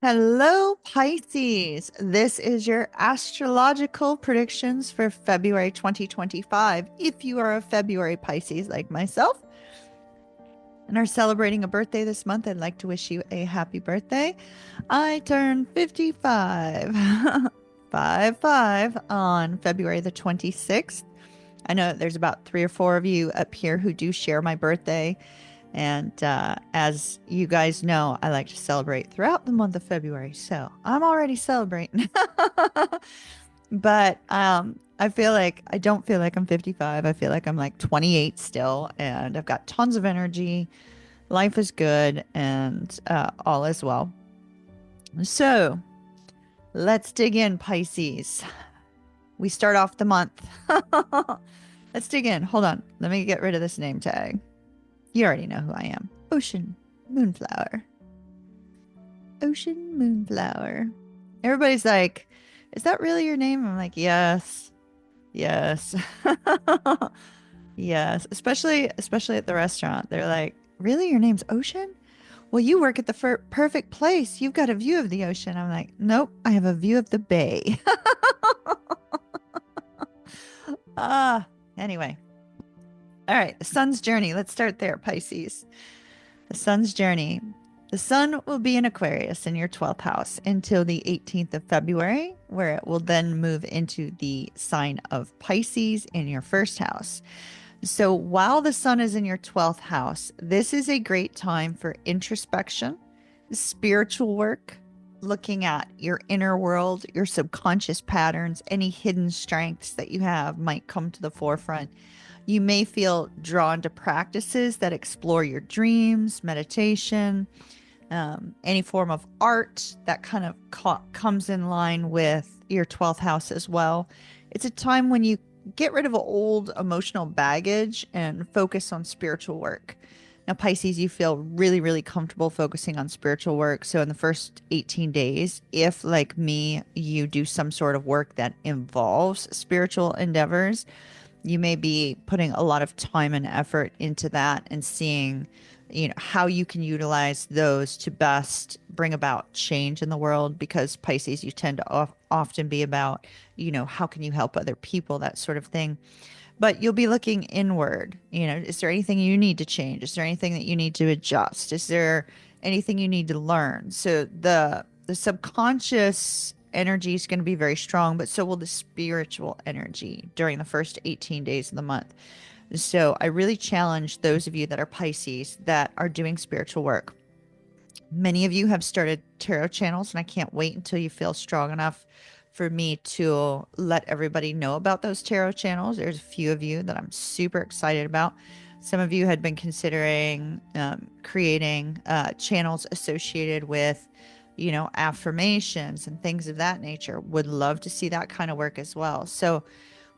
Hello, Pisces. This is your astrological predictions for February 2025. If you are a February Pisces like myself and are celebrating a birthday this month, I'd like to wish you a happy birthday. I turn 55, 5 on February the 26th. I know there's about 3 or 4 of you up here who do share my birthday. And as you guys know, I like to celebrate throughout the month of February. So I'm already celebrating. But I don't feel like I'm 55. I feel like I'm like 28 still. And I've got tons of energy. Life is good and all is well. So let's dig in, Pisces. We start off the month. Let's dig in. Hold on. Let me get rid of this name tag. You already know who I am. Ocean Moonflower. Ocean Moonflower. Everybody's like, is that really your name? I'm like, yes. Yes. Yes. Especially at the restaurant. They're like, really? Your name's Ocean? Well, you work at the perfect place. You've got a view of the ocean. I'm like, nope, I have a view of the bay. Ah, anyway. All right, the sun's journey. Let's start there, Pisces. The sun's journey. The sun will be in Aquarius in your 12th house until the 18th of February, where it will then move into the sign of Pisces in your first house. So while the sun is in your 12th house, this is a great time for introspection, spiritual work, looking at your inner world, your subconscious patterns, any hidden strengths that you have might come to the forefront. You may feel drawn to practices that explore your dreams, meditation, any form of art that kind of comes in line with your 12th house as well. It's a time when you get rid of old emotional baggage and focus on spiritual work. Now, Pisces, you feel really, really comfortable focusing on spiritual work. So, in the first 18 days, if like me, you do some sort of work that involves spiritual endeavors, you may be putting a lot of time and effort into that and seeing how you can utilize those to best bring about change in the world, because Pisces, you tend to often be about how can you help other people, that sort of thing. But you'll be looking inward. Is there anything you need to change? Is there anything that you need to adjust? Is there anything you need to learn? So the subconscious energy is going to be very strong, but so will the spiritual energy during the first 18 days of the month. So I really challenge those of you that are Pisces that are doing spiritual work. Many of you have started tarot channels, and I can't wait until you feel strong enough for me to let everybody know about those tarot channels. There's a few of you that I'm super excited about. Some of you had been considering creating channels associated with, affirmations and things of that nature. Would love to see that kind of work as well. So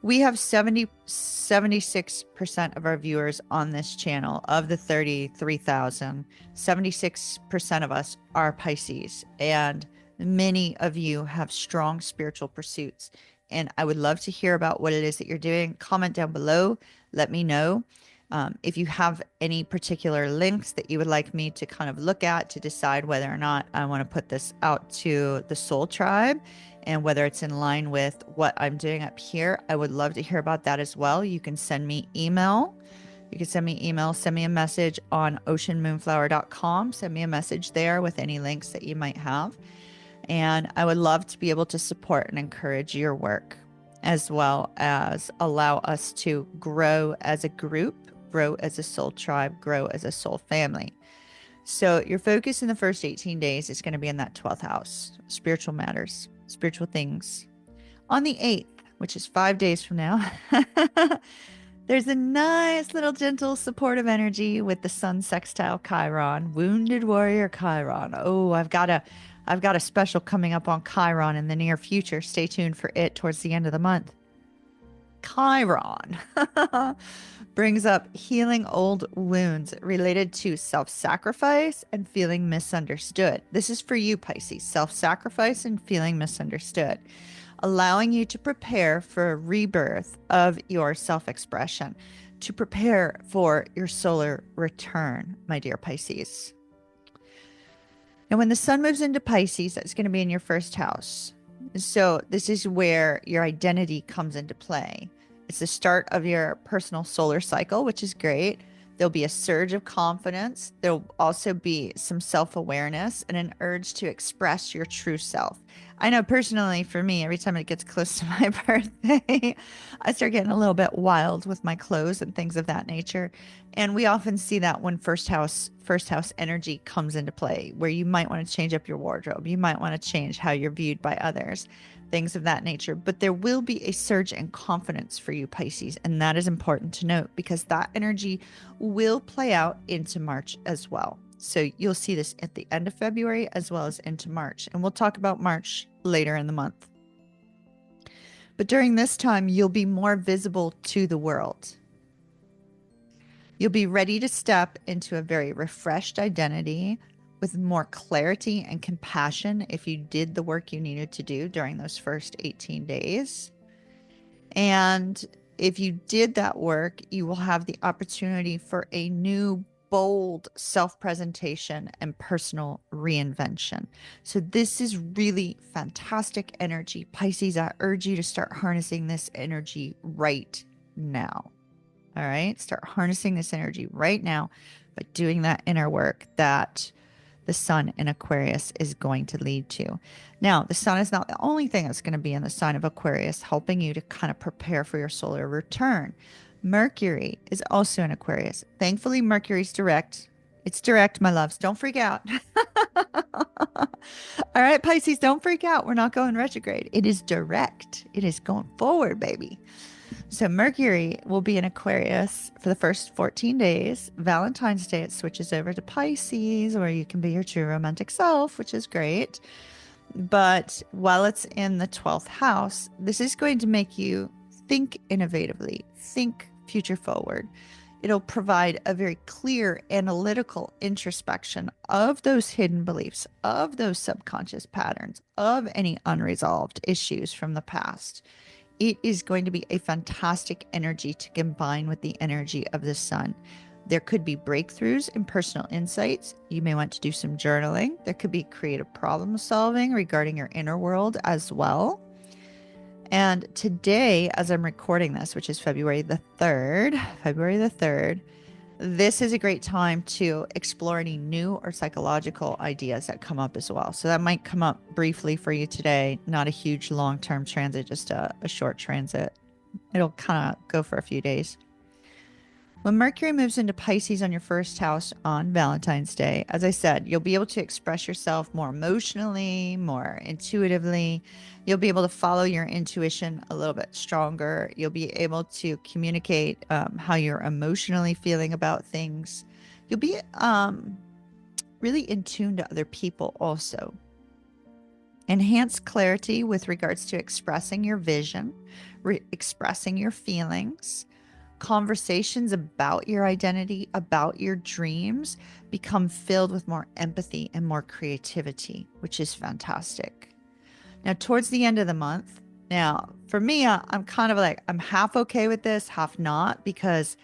we have 76% of our viewers on this channel. Of the 33,000, 76% of us are Pisces, and many of you have strong spiritual pursuits. And I would love to hear about what it is that you're doing. Comment down below. Let me know. If you have any particular links that you would like me to kind of look at to decide whether or not I want to put this out to the Soul Tribe and whether it's in line with what I'm doing up here, I would love to hear about that as well. You can send me email. Send me a message on oceanmoonflower.com. Send me a message there with any links that you might have. And I would love to be able to support and encourage your work, as well as allow us to grow as a group, grow as a soul tribe, grow as a soul family. So your focus in the first 18 days is going to be in that 12th house, spiritual matters, spiritual things. On the 8th, which is 5 days from now, there's a nice little gentle supportive energy with the sun sextile Chiron, wounded warrior Chiron. Oh, I've got a special coming up on Chiron in the near future. Stay tuned for it towards the end of the month. Chiron brings up healing old wounds related to self-sacrifice and feeling misunderstood. This is for you, Pisces. Self-sacrifice and feeling misunderstood, allowing you to prepare for a rebirth of your self-expression, to prepare for your solar return, my dear Pisces. Now, when the sun moves into Pisces, that's going to be in your first house. So this is where your identity comes into play. It's the start of your personal solar cycle, which is great. There'll be a surge of confidence. There'll also be some self-awareness and an urge to express your true self. I know personally for me, every time it gets close to my birthday, I start getting a little bit wild with my clothes and things of that nature. And we often see that when first house energy comes into play, where you might want to change up your wardrobe. You might want to change how you're viewed by others, things of that nature. But there will be a surge in confidence for you, Pisces. And that is important to note because that energy will play out into March as well. So you'll see this at the end of February as well as into March. And we'll talk about March later in the month. But during this time, you'll be more visible to the world. You'll be ready to step into a very refreshed identity with more clarity and compassion if you did the work you needed to do during those first 18 days. And if you did that work, you will have the opportunity for a new, bold self-presentation and personal reinvention. So this is really fantastic energy. Pisces, I urge you to start harnessing this energy right now. All right, start harnessing this energy right now by doing that inner work that the sun in Aquarius is going to lead to. Now, the sun is not the only thing that's going to be in the sign of Aquarius, helping you to kind of prepare for your solar return. Mercury is also in Aquarius. Thankfully, Mercury's direct. It's direct, my loves. Don't freak out. All right, Pisces, don't freak out. We're not going retrograde. It is direct. It is going forward, baby. So Mercury will be in Aquarius for the first 14 days. Valentine's Day, it switches over to Pisces, where you can be your true romantic self, which is great. But while it's in the 12th house, this is going to make you think innovatively, think future forward. It'll provide a very clear analytical introspection of those hidden beliefs, of those subconscious patterns, of any unresolved issues from the past. It is going to be a fantastic energy to combine with the energy of the sun. There could be breakthroughs in personal insights. You may want to do some journaling. There could be creative problem solving regarding your inner world as well. And today, as I'm recording this, which is February the 3rd, this is a great time to explore any new or psychological ideas that come up as well. So that might come up briefly for you today. Not a huge long-term transit, just a short transit. It'll kind of go for a few days. When Mercury moves into Pisces on your first house on Valentine's Day, as I said, you'll be able to express yourself more emotionally, more intuitively. You'll be able to follow your intuition a little bit stronger. You'll be able to communicate how you're emotionally feeling about things. You'll be really in tune to other people also. Enhanced clarity with regards to expressing your vision, expressing your feelings. Conversations about your identity, about your dreams, become filled with more empathy and more creativity, which is fantastic. Now, towards the end of the month, now for me, I'm kind of like, I'm half okay with this, half not, because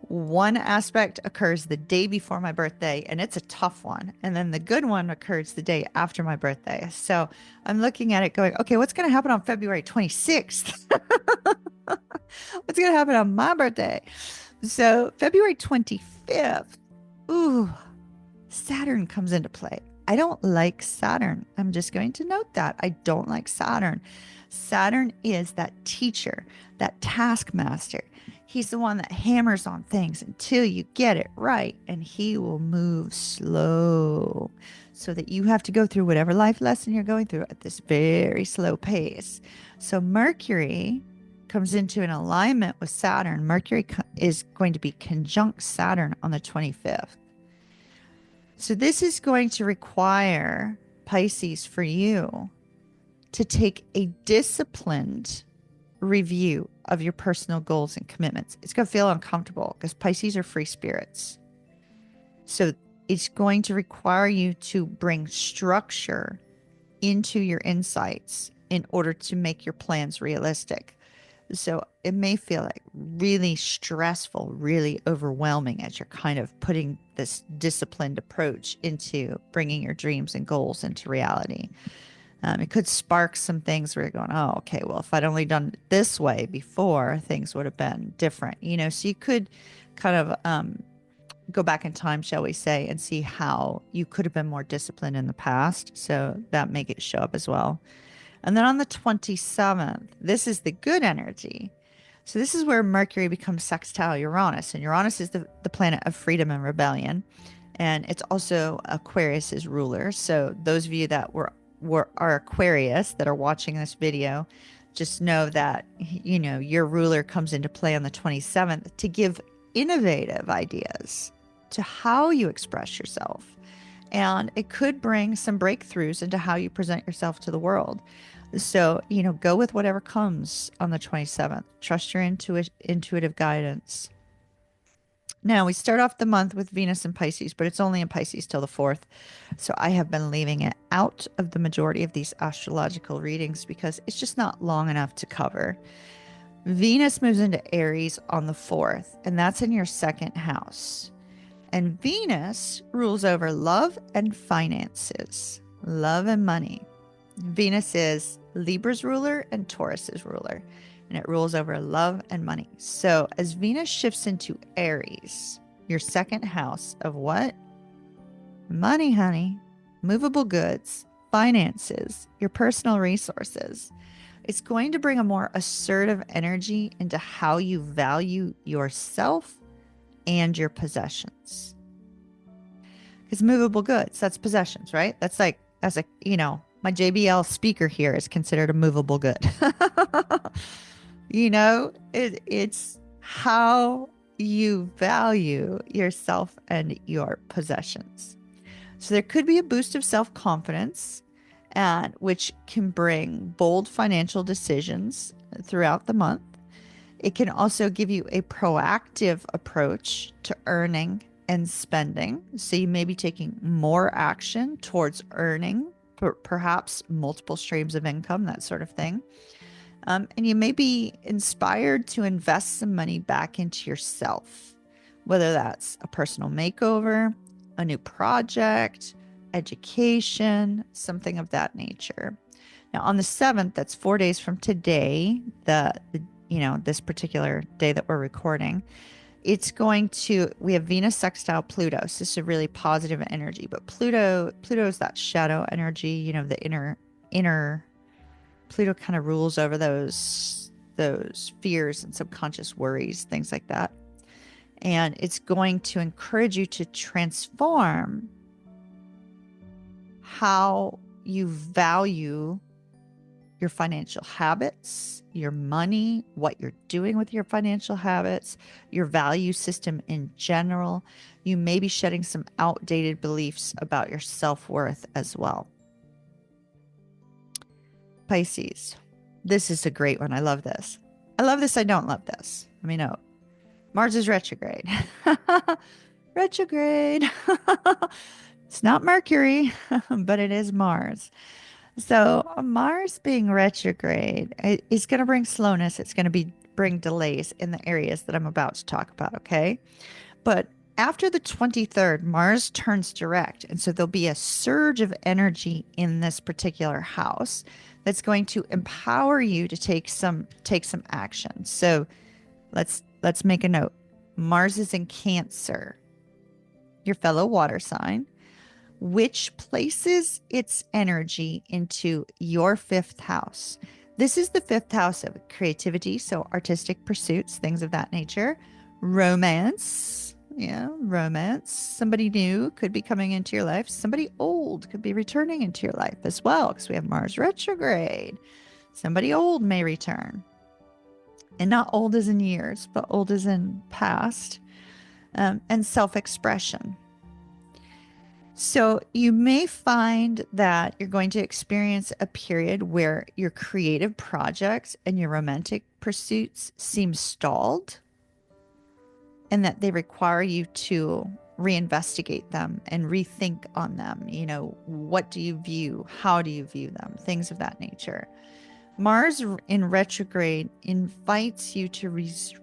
one aspect occurs the day before my birthday, and it's a tough one. And then the good one occurs the day after my birthday. So I'm looking at it going, okay, what's going to happen on February 26th? What's going to happen on my birthday? So February 25th, ooh, Saturn comes into play. I don't like Saturn. I'm just going to note that. I don't like Saturn. Saturn is that teacher, that taskmaster. He's the one that hammers on things until you get it right, and he will move slow so that you have to go through whatever life lesson you're going through at this very slow pace. So Mercury comes into an alignment with Saturn. Mercury is going to be conjunct Saturn on the 25th. So this is going to require, Pisces, for you to take a disciplined review of your personal goals and commitments. It's going to feel uncomfortable because Pisces are free spirits. So it's going to require you to bring structure into your insights in order to make your plans realistic. So it may feel like really stressful, really overwhelming as you're kind of putting this disciplined approach into bringing your dreams and goals into reality. It could spark some things where you're going, oh, okay, well, if I'd only done it this way before, things would have been different, So you could kind of go back in time, shall we say, and see how you could have been more disciplined in the past. So that make it show up as well. And then on the 27th, this is the good energy. So this is where Mercury becomes sextile Uranus, and Uranus is the planet of freedom and rebellion. And it's also Aquarius's ruler. So those of you that are Aquarius that are watching this video, just know that, your ruler comes into play on the 27th to give innovative ideas to how you express yourself. And it could bring some breakthroughs into how you present yourself to the world. So, go with whatever comes on the 27th. Trust your intuitive guidance. Now, we start off the month with Venus in Pisces, but it's only in Pisces till the 4th. So I have been leaving it out of the majority of these astrological readings because it's just not long enough to cover. Venus moves into Aries on the 4th, and that's in your second house. And Venus rules over love and finances, love and money. Venus is Libra's ruler and Taurus's ruler, and it rules over love and money. So as Venus shifts into Aries, your second house of what? Money, honey, movable goods, finances, your personal resources. It's going to bring a more assertive energy into how you value yourself and your possessions. Because movable goods, that's possessions, right? That's like, my JBL speaker here is considered a movable good. It's how you value yourself and your possessions. So there could be a boost of self-confidence, and which can bring bold financial decisions throughout the month. It can also give you a proactive approach to earning and spending. So you may be taking more action towards earning, perhaps multiple streams of income, that sort of thing. And you may be inspired to invest some money back into yourself, whether that's a personal makeover, a new project, education, something of that nature. Now, on the 7th, that's 4 days from today, this particular day that we're recording, we have Venus sextile Pluto. So this is a really positive energy, but Pluto is that shadow energy, the inner Pluto kind of rules over those fears and subconscious worries, things like that. And it's going to encourage you to transform how you value your financial habits, your money, what you're doing with your financial habits, your value system in general. You may be shedding some outdated beliefs about your self-worth as well. Pisces. This is a great one. I love this. I love this. I don't love this. Let me know. Mars is retrograde. Retrograde. It's not Mercury, but it is Mars. So Mars being retrograde is going to bring slowness. It's going to bring delays in the areas that I'm about to talk about. Okay. But after the 23rd, Mars turns direct. And so there'll be a surge of energy in this particular house that's going to empower you to take some action. So let's make a note. Mars is in Cancer, your fellow water sign, which places its energy into your 5th house. This is the 5th house of creativity, so artistic pursuits, things of that nature. Romance. Yeah, romance. Somebody new could be coming into your life. Somebody old could be returning into your life as well, because we have Mars retrograde. Somebody old may return. And not old as in years, but old as in past. And self-expression. So you may find that you're going to experience a period where your creative projects and your romantic pursuits seem stalled, and that they require you to reinvestigate them and rethink on them. What do you view? How do you view them? Things of that nature. Mars in retrograde invites you to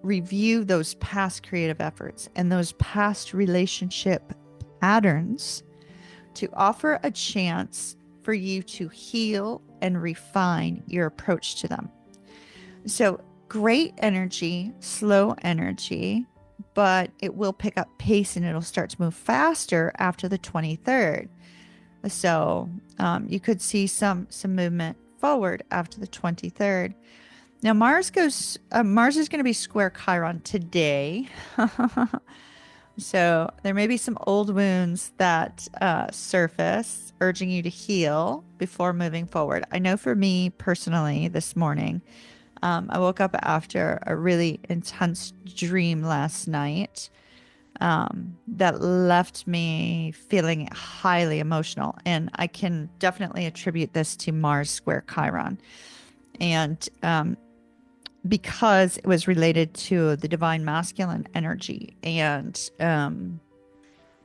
review those past creative efforts and those past relationship patterns to offer a chance for you to heal and refine your approach to them. So, great energy, slow energy, but it will pick up pace and it'll start to move faster after the 23rd. So, you could see some movement forward after the 23rd. Now Mars is going to be square Chiron today. So there may be some old wounds that surface, urging you to heal before moving forward. I know for me personally this morning, I woke up after a really intense dream last night that left me feeling highly emotional. And I can definitely attribute this to Mars square Chiron. And because it was related to the divine masculine energy. And,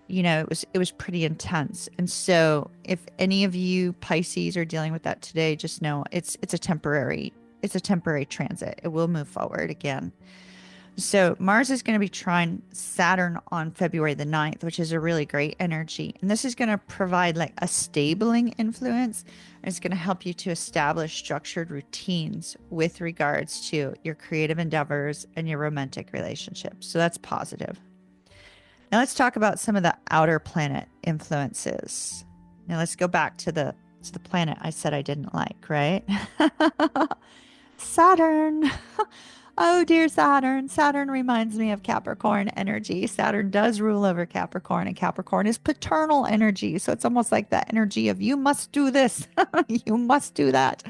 it was pretty intense. And so if any of you Pisces are dealing with that today, just know it's a temporary transit. It will move forward again. So Mars is going to be trine Saturn on February the 9th, which is a really great energy. And this is going to provide like a stabling influence. And it's going to help you to establish structured routines with regards to your creative endeavors and your romantic relationships. So that's positive. Now let's talk about some of the outer planet influences. Now let's go back to the planet I said I didn't like, right? Saturn. Oh, dear Saturn. Saturn reminds me of Capricorn energy. Saturn does rule over Capricorn, and Capricorn is paternal energy. So it's almost like that energy of you must do this, you must do that.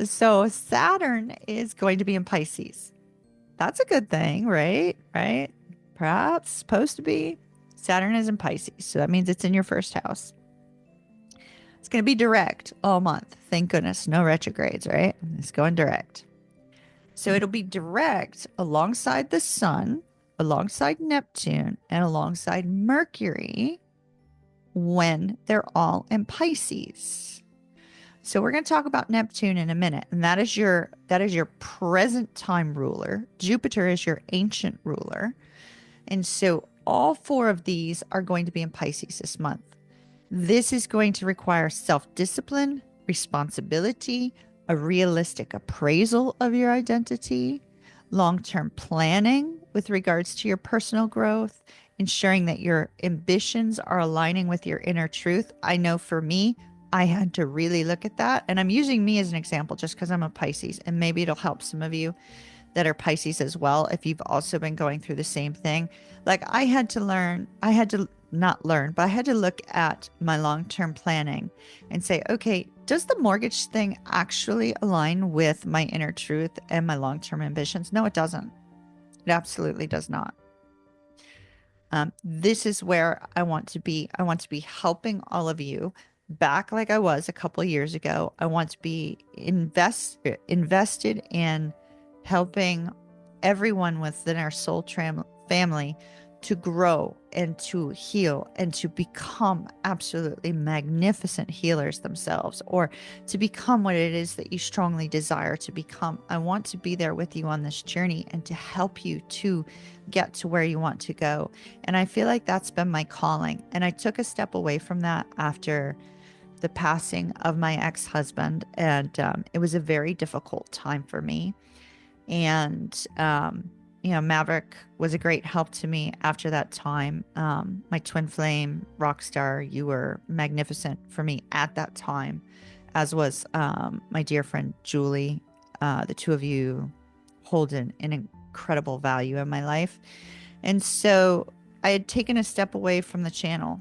So Saturn is going to be in Pisces. That's a good thing, right? Right? Perhaps supposed to be. Saturn is in Pisces. So that means it's in your first house. It's going to be direct all month. Thank goodness. No retrogrades, right? It's going direct. So it'll be direct alongside the sun, alongside Neptune, and alongside Mercury when they're all in Pisces. So we're going to talk about Neptune in a minute, and that is your present time ruler. Jupiter is your ancient ruler. And so all four of these are going to be in Pisces this month. This is going to require self-discipline, responsibility, a realistic appraisal of your identity, long-term planning with regards to your personal growth, ensuring that your ambitions are aligning with your inner truth. I know for me, I had to really look at that. And I'm using me as an example just because I'm a Pisces, and maybe it'll help some of you that are Pisces as well if you've also been going through the same thing. Like I had to look at my long-term planning and say, okay, does the mortgage thing actually align with my inner truth and my long-term ambitions? No, it doesn't. It absolutely does not. This is where I want to be. I want to be helping all of you back like I was a couple of years ago. I want to be invested in helping everyone within our soul family to grow and to heal and to become absolutely magnificent healers themselves, or to become what it is that you strongly desire to become. I want to be there with you on this journey and to help you to get to where you want to go. And I feel like that's been my calling. And I took a step away from that after the passing of my ex-husband. And it was a very difficult time for me. And, Maverick was a great help to me after that time. My twin flame rock star, you were magnificent for me at that time, as was my dear friend Julie. The two of you hold an incredible value in my life. And so I had taken a step away from the channel.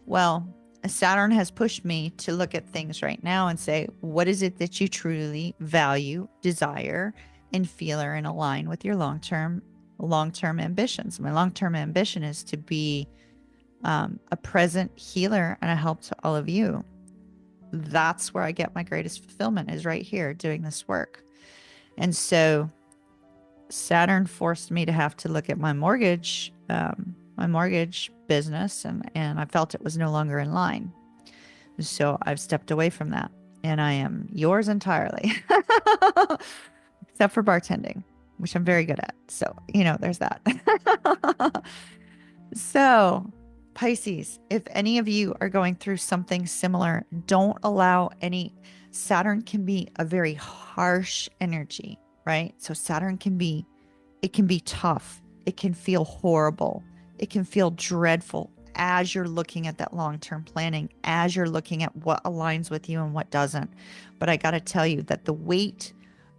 Well, Saturn has pushed me to look at things right now and say, what is it that you truly value, desire, and feel are in align with your long-term ambitions? My long-term ambition is to be a present healer and a help to all of you. That's where I get my greatest fulfillment, is right here doing this work. And so Saturn forced me to have to look at my mortgage business, and I felt it was no longer in line. So I've stepped away from that. and I am yours entirely, except for bartending, which I'm very good at. So, there's that. So, Pisces, if any of you are going through something similar, don't allow any. Saturn can be a very harsh energy, right? So, it can be tough. It can feel horrible. It can feel dreadful as you're looking at that long-term planning, as you're looking at what aligns with you and what doesn't. But I got to tell you that the weight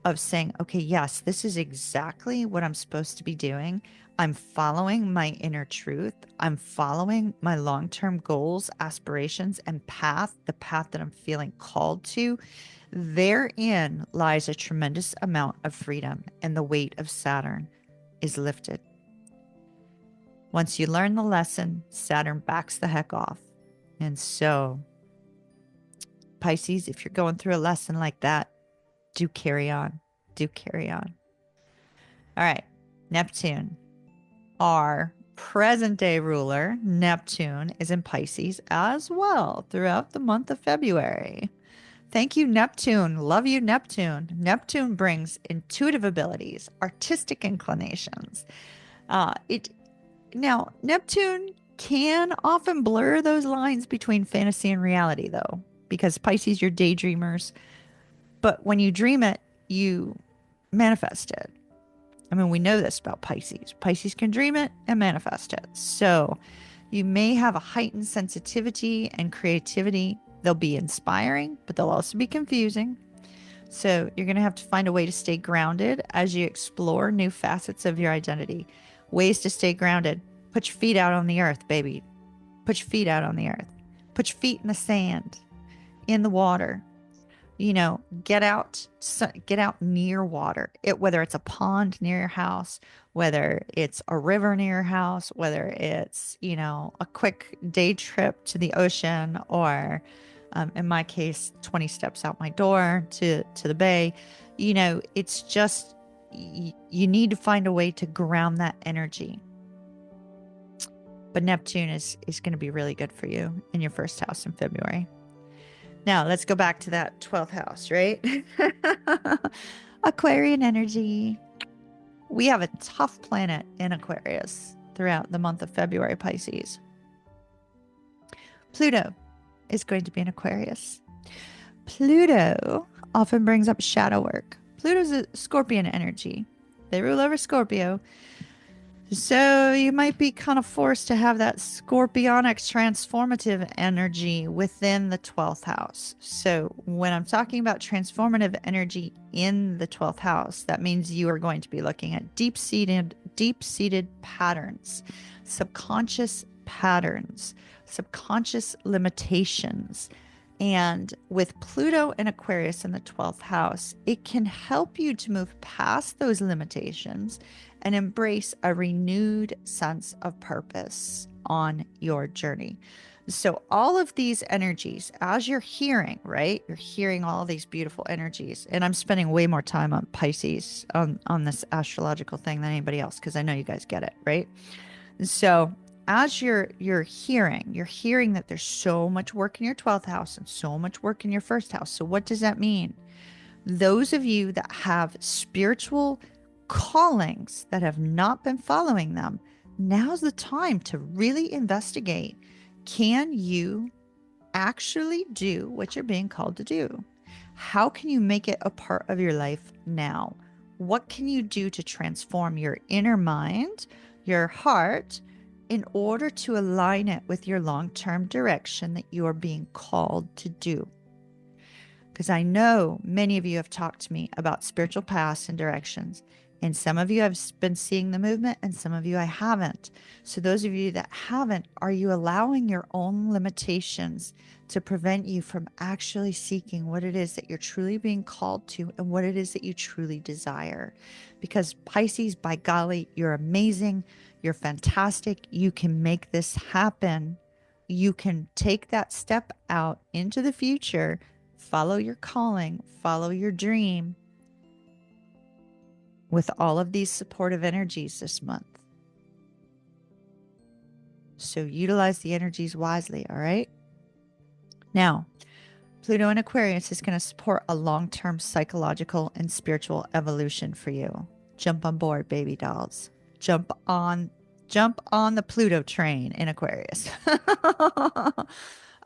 of saying, okay, yes, this is exactly what I'm supposed to be doing. I'm following my inner truth. I'm following my long-term goals, aspirations, and path, the path that I'm feeling called to. Therein lies a tremendous amount of freedom, and the weight of Saturn is lifted. Once you learn the lesson, Saturn backs the heck off. And so, Pisces, if you're going through a lesson like that, do carry on. Do carry on. All right, Neptune, our present day ruler, Neptune, is in Pisces as well throughout the month of February. Thank you, Neptune. Love you, Neptune. Neptune brings intuitive abilities, artistic inclinations. Now, Neptune can often blur those lines between fantasy and reality, though, because Pisces, you're daydreamers. But when you dream it, you manifest it. I mean, we know this about Pisces. Pisces can dream it and manifest it. So you may have a heightened sensitivity and creativity. They'll be inspiring, but they'll also be confusing. So you're going to have to find a way to stay grounded as you explore new facets of your identity. Ways to stay grounded. Put your feet out on the earth, baby. Put your feet out on the earth. Put your feet in the sand, in the water. Get out near water. Whether it's a pond near your house, whether it's a river near your house, whether it's, a quick day trip to the ocean, or in my case, 20 steps out my door to the bay. It's just, you need to find a way to ground that energy. But Neptune is going to be really good for you in your first house in February. Now, let's go back to that 12th house, right? Aquarian energy. We have a tough planet in Aquarius throughout the month of February, Pisces. Pluto is going to be in Aquarius. Pluto often brings up shadow work. Pluto's a Scorpion energy. They rule over Scorpio. So you might be kind of forced to have that scorpionic transformative energy within the 12th house. So when I'm talking about transformative energy in the 12th house, that means you are going to be looking at deep-seated patterns, subconscious limitations. And with Pluto and Aquarius in the 12th house, it can help you to move past those limitations and embrace a renewed sense of purpose on your journey. So all of these energies, as you're hearing, right? You're hearing all of these beautiful energies. And I'm spending way more time on Pisces on this astrological thing than anybody else, because I know you guys get it, right? So as you're hearing that there's so much work in your 12th house and so much work in your first house. So what does that mean? Those of you that have spiritual callings that have not been following them, now's the time to really investigate. Can you actually do what you're being called to do? How can you make it a part of your life now? What can you do to transform your inner mind, your heart, in order to align it with your long-term direction that you are being called to do? Because I know many of you have talked to me about spiritual paths and directions. And some of you have been seeing the movement, and some of you I haven't. So those of you that haven't, are you allowing your own limitations to prevent you from actually seeking what it is that you're truly being called to and what it is that you truly desire? Because Pisces, by golly, you're amazing. You're fantastic. You can make this happen. You can take that step out into the future, follow your calling, follow your dream, with all of these supportive energies this month. So utilize the energies wisely, all right? Now, Pluto in Aquarius is going to support a long-term psychological and spiritual evolution for you. Jump on board, baby dolls. Jump on the Pluto train in Aquarius.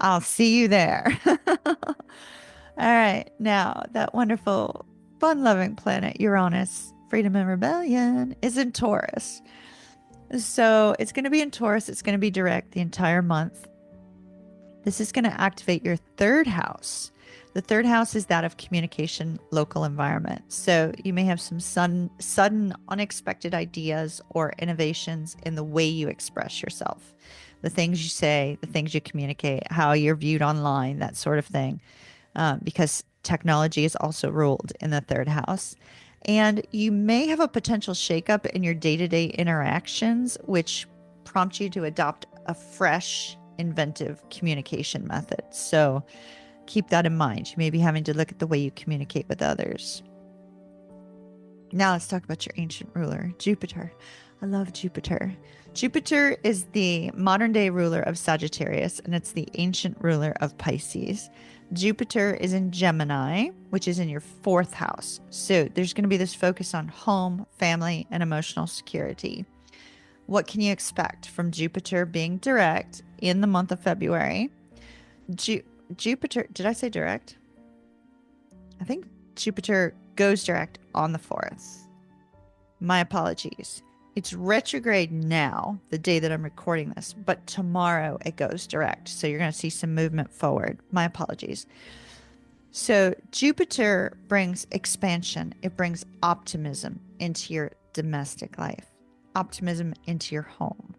I'll see you there. All right. Now, that wonderful, fun-loving planet Uranus, freedom and rebellion, is in Taurus. So it's going to be in Taurus. It's going to be direct the entire month. This is going to activate your third house. The third house is that of communication, local environment. So you may have some sudden, unexpected ideas or innovations in the way you express yourself. The things you say, the things you communicate, how you're viewed online, that sort of thing. Because technology is also ruled in the third house. And you may have a potential shakeup in your day-to-day interactions, which prompt you to adopt a fresh, inventive communication method. So keep that in mind. You may be having to look at the way you communicate with others. Now let's talk about your ancient ruler, Jupiter. I love Jupiter. Jupiter is the modern day ruler of Sagittarius, and it's the ancient ruler of Pisces. Jupiter is in Gemini, which is in your fourth house. So there's going to be this focus on home, family, and emotional security. What can you expect from Jupiter being direct in the month of February? Jupiter, did I say direct? I think Jupiter goes direct on the 4th. My apologies. It's retrograde now, the day that I'm recording this, but tomorrow it goes direct. So you're going to see some movement forward. My apologies. So Jupiter brings expansion. It brings optimism into your domestic life, optimism into your home,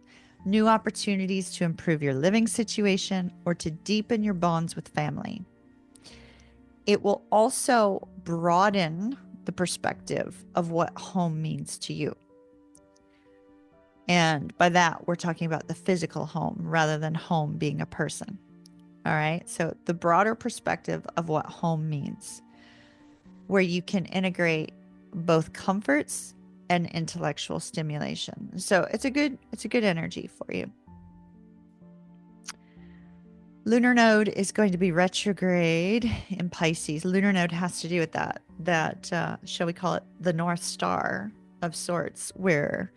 new opportunities to improve your living situation or to deepen your bonds with family. It will also broaden the perspective of what home means to you. And by that, we're talking about the physical home rather than home being a person. All right. So the broader perspective of what home means, where you can integrate both comforts and intellectual stimulation. So it's a good energy for you. Lunar node is going to be retrograde in Pisces. Lunar node has to do with that shall we call it the North Star of sorts, where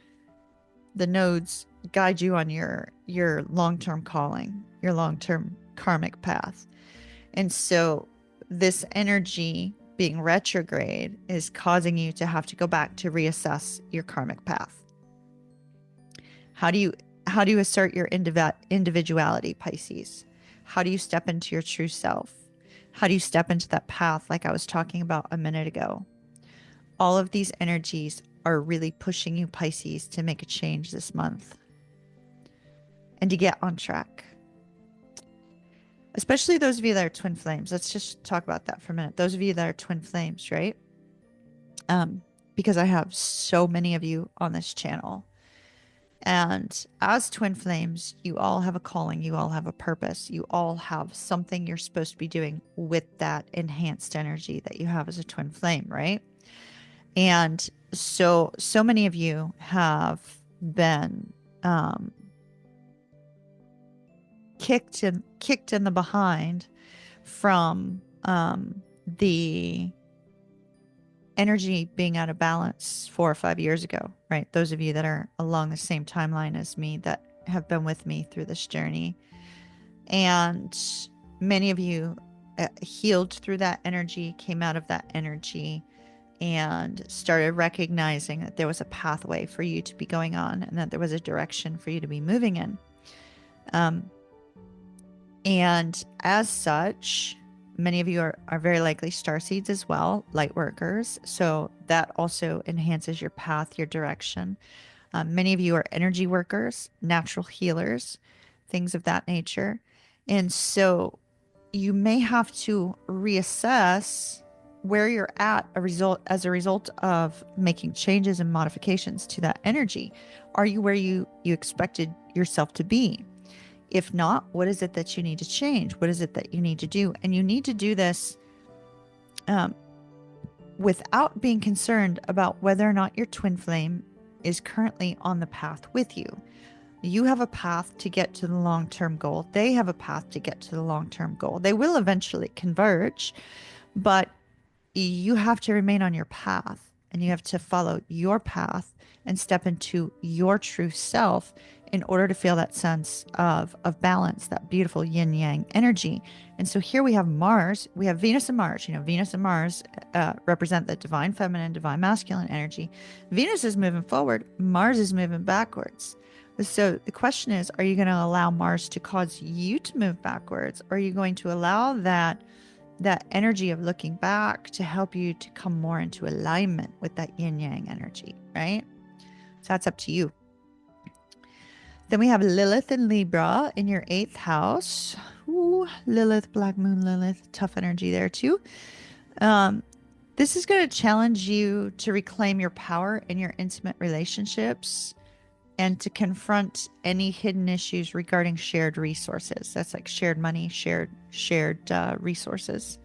the nodes guide you on your long-term calling, your long-term karmic path. And so this energy being retrograde is causing you to have to go back to reassess your karmic path. How do you assert your individuality, Pisces? How do you step into your true self? How do you step into that path like I was talking about a minute ago? All of these energies are really pushing you, Pisces, to make a change this month and to get on track. Especially those of you that are twin flames. Let's just talk about that for a minute. Those of you that are twin flames, right? Because I have so many of you on this channel. And as twin flames, you all have a calling. You all have a purpose. You all have something you're supposed to be doing with that enhanced energy that you have as a twin flame, right? And so many of you have been kicked in the behind from the energy being out of balance 4 or 5 years ago, right? Those of you that are along the same timeline as me that have been with me through this journey. And many of you healed through that energy, came out of that energy, and started recognizing that there was a pathway for you to be going on and that there was a direction for you to be moving in. And as such, many of you are very likely starseeds as well, light workers. So that also enhances your path, your direction. Many of you are energy workers, natural healers, things of that nature. And so you may have to reassess where you're at as a result of making changes and modifications to that energy. Are you where you expected yourself to be? If not, what is it that you need to change? What is it that you need to do? And you need to do this without being concerned about whether or not your twin flame is currently on the path with you. You have a path to get to the long-term goal. They have a path to get to the long-term goal. They will eventually converge, but you have to remain on your path and you have to follow your path and step into your true self in order to feel that sense of balance, that beautiful yin yang energy. And so here we have Mars, we have Venus and Mars. You know, Venus and Mars represent the divine feminine, divine masculine energy. Venus is moving forward, Mars is moving backwards. So the question is, are you going to allow Mars to cause you to move backwards? Or are you going to allow that energy of looking back to help you to come more into alignment with that yin yang energy, right? So that's up to you. Then we have Lilith and Libra in your 8th house. Ooh, Lilith, Black Moon Lilith, tough energy there too. This is going to challenge you to reclaim your power in your intimate relationships and to confront any hidden issues regarding shared resources. That's like shared money, shared resources.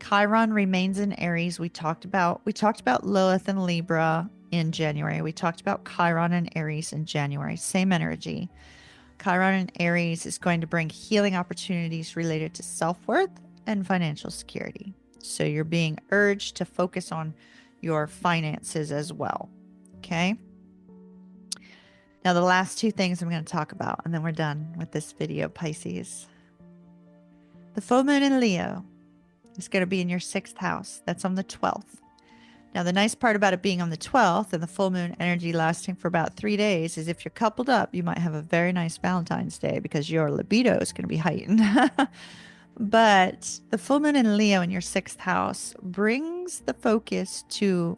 Chiron remains in Aries. We talked about Lilith and Libra in January. We talked about Chiron and Aries in January. Same energy. Chiron and Aries is going to bring healing opportunities related to self-worth and financial security. So you're being urged to focus on your finances as well. Okay. Now, the last two things I'm going to talk about, and then we're done with this video, Pisces. The full moon in Leo is going to be in your 6th house. That's on the 12th. Now, the nice part about it being on the 12th and the full moon energy lasting for about 3 days is if you're coupled up, you might have a very nice Valentine's Day because your libido is going to be heightened. But the full moon in Leo in your 6th house brings the focus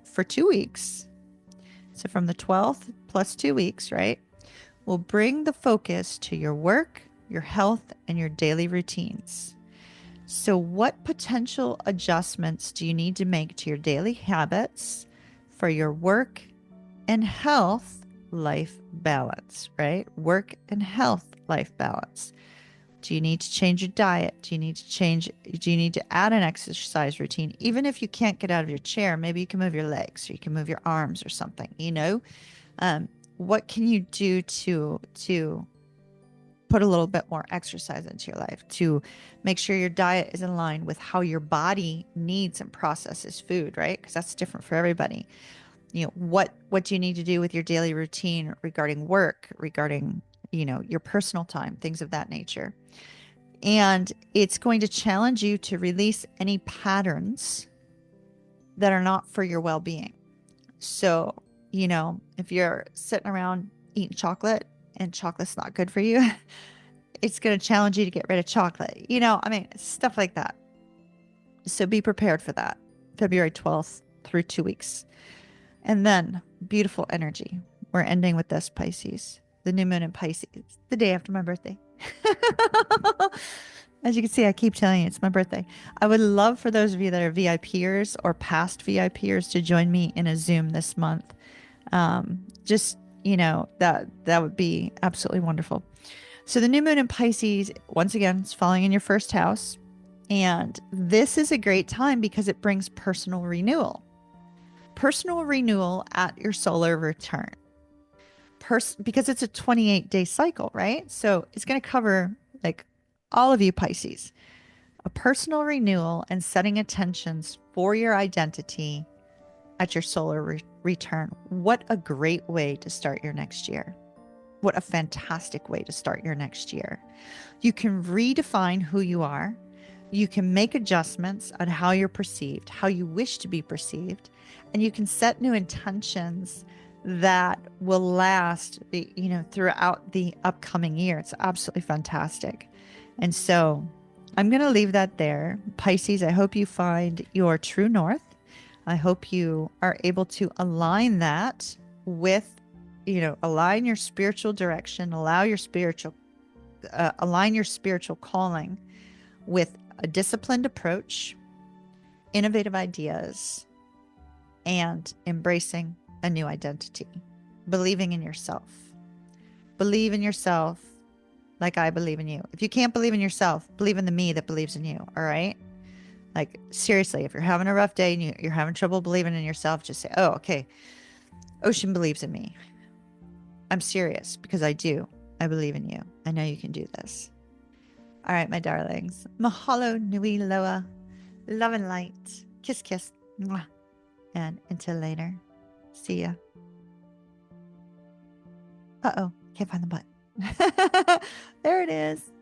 for 2 weeks. So from the 12th plus 2 weeks, right, will bring the focus to your work, your health, and your daily routines. So what potential adjustments do you need to make to your daily habits for your work and health life balance, right? Work and health life balance. Do you need to change your diet? Do you need to add an exercise routine? Even if you can't get out of your chair, maybe you can move your legs or you can move your arms or something, you know? What can you do to put a little bit more exercise into your life, to make sure your diet is in line with how your body needs and processes food, right? Because that's different for everybody. You know, what do you need to do with your daily routine regarding work, regarding, you know, your personal time, things of that nature. And it's going to challenge you to release any patterns that are not for your well-being. So, you know, if you're sitting around eating chocolate and chocolate's not good for you, it's going to challenge you to get rid of chocolate. You know, I mean, stuff like that. So be prepared for that. February 12th through 2 weeks. And then beautiful energy. We're ending with this, Pisces. The new moon in Pisces, the day after my birthday. As you can see, I keep telling you, it's my birthday. I would love for those of you that are VIPers or past VIPers to join me in a Zoom this month. Just, you know, that would be absolutely wonderful. So the new moon in Pisces, once again, is falling in your 1st house. And this is a great time because it brings personal renewal. Personal renewal at your solar return. Because it's a 28-day cycle, right? So it's going to cover like all of you Pisces. A personal renewal and setting intentions for your identity at your solar return. What a great way to start your next year. What a fantastic way to start your next year. You can redefine who you are. You can make adjustments on how you're perceived, how you wish to be perceived, and you can set new intentions that will last, you know, throughout the upcoming year. It's absolutely fantastic. And so I'm going to leave that there. Pisces, I hope you find your true north. I hope you are able to align that with, you know, align your spiritual direction, align your spiritual calling with a disciplined approach, innovative ideas, and embracing a new identity. Believing in yourself. Believe in yourself like I believe in you. If you can't believe in yourself, believe in the me that believes in you. All right? Like, seriously, if you're having a rough day and you're having trouble believing in yourself, just say, oh, okay, Ocean believes in me. I'm serious because I do. I believe in you. I know you can do this. All right, my darlings. Mahalo nui loa. Love and light. Kiss, kiss. Mwah. And until later. See ya. Uh-oh. Can't find the button. There it is.